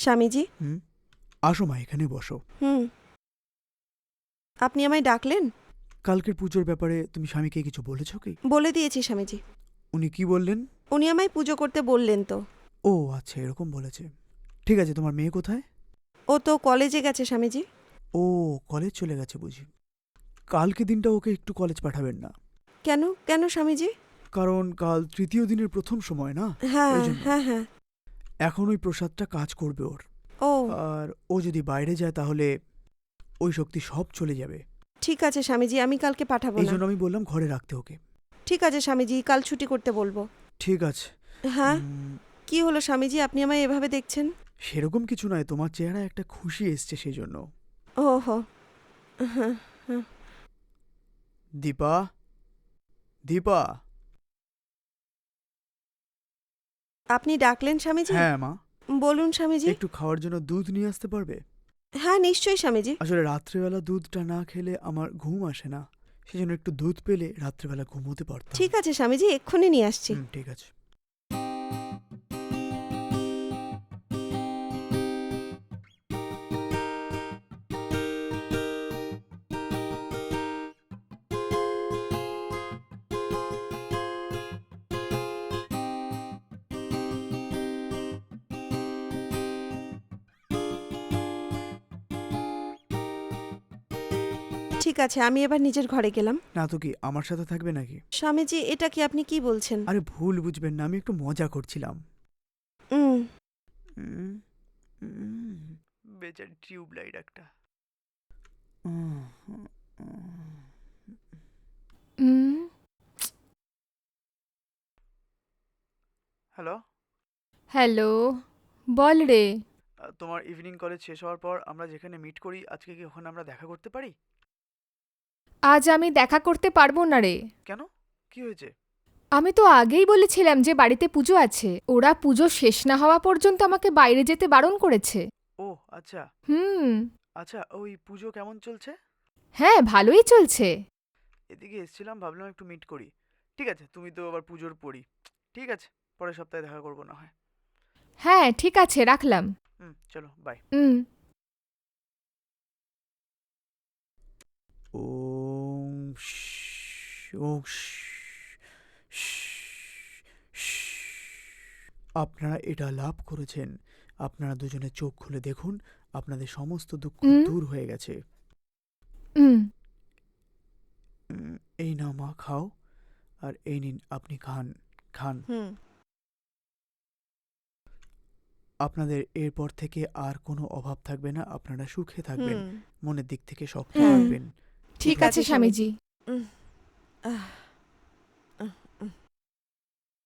স্বামীজি। হুম, আসো মা, এখানে বসো। হুম। আপনি আমায় ডাকলেন? কালকের পুজোর ব্যাপারে তুমি স্বামীকে কিছু বলেছ কি? বলে দিয়েছি স্বামীজি। উনি কি বললেন? উনি আমায় পুজো করতে বললেন তো। ও আচ্ছা, এরকম বলেছে। ঠিক আছে, তোমার মেয়ে কোথায়? ও তো কলেজে গেছে স্বামীজি। ও, কলেজ চলে গেছে বুঝি। কালকে দিনটা ওকে একটু কলেজ পাঠাবেন না, কেন কেন স্বামীজি? কারণ কাল তৃতীয় দিনের প্রথম সময় না, হ্যাঁ এই জন্য। হ্যাঁ হ্যাঁ। এখন ওই প্রসাদটা কাজ করবে ওর। ও আর ও যদি বাইরে যায় তাহলে ওই শক্তি সব চলে যাবে। ঠিক আছে স্বামীজি, আমি কালকে পাঠাবো এই না। জন্য আমি বললাম ঘরে রাখতে ওকে। ঠিক আছে স্বামীজি, কাল ছুটি করতে বলবো। ঠিক আছে। হ্যাঁ। উম, কি হলো স্বামীজি, আপনি আমায় এভাবে দেখছেন? সেরকম কিছু নয়, তোমার চেহারা একটা খুশি এসছে সেই জন্য। ওহো। হ্যাঁ। দীপা, দীপা। আপনি ডাকলেন স্বামীজি? হ্যাঁ মা, বলুন স্বামীজি। একটু খাওয়ার জন্য দুধ নিয়ে আসতে পারবে? হ্যাঁ নিশ্চয়ই স্বামীজি। আসলে রাত্রেবেলা দুধটা না খেলে আমার ঘুম আসে না, সেজন্য একটু দুধ পেলে রাত্রেবেলা ঘুমোতে পারতাম। ঠিক আছে স্বামীজি, এক্ষুনি নিয়ে আসছি। ঠিক আছে। ঠিক আছে, আমি এবার নিজের ঘরে গেলাম। না তো কি, আমার সাথে থাকবে নাকি? স্বামীজি, এটা কি আপনি কি বলছেন? আরে ভুল বুঝবেন না, আমি একটু মজা করছিলাম। উম, উম, উম, বেচারি টিউবলাইট একটা। উম, উম। হুম। হ্যালো। হ্যালো, বল রে। তোমার ইভিনিং কলেজ শেষ হওয়ার পর আমরা যেখানে মিট করি, আজকে কি ওখানে আমরা দেখা করতে পারি? আজ আমি দেখা করতে পারবো না রে। কেন, কি হয়েছে? আমি তো আগেই বলেছিলাম যে বাড়িতে পুজো আছে, ওরা পুজো শেষ না হওয়া পর্যন্ত আমাকে বাইরে যেতে বারণ করেছে। ও আচ্ছা। হুম। আচ্ছা, ওই পুজো কেমন চলছে? হ্যাঁ, ভালোই চলছে। এদিকে এসেছিলাম, ভাবলাম একটু মিট করি। ঠিক আছে, তুমি তো আবার পুজোর পড়ি। ঠিক আছে, পরের সপ্তাহে দেখা করবো না হয়। হ্যাঁ ঠিক আছে, রাখলাম। চলো বাই। হুম। ওম ওম আপনারা এটা লাভ করেছেন। আপনারা দুজনে চোখ খুলে দেখুন, আপনাদের সমস্ত দুঃখ হুম। দূর হয়ে গেছে। হুম। এই নাও মা, খাও। আর এই নিন, আপনি খান, খান। হুম। আপনাদের এরপর থেকে আর কোনো অভাব থাকবে না, আপনারা সুখে থাকবেন, হুম। মনের দিক থেকে শক্ত হুম। থাকবেন। ঠিক আছে স্বামীজি। উম, আহ,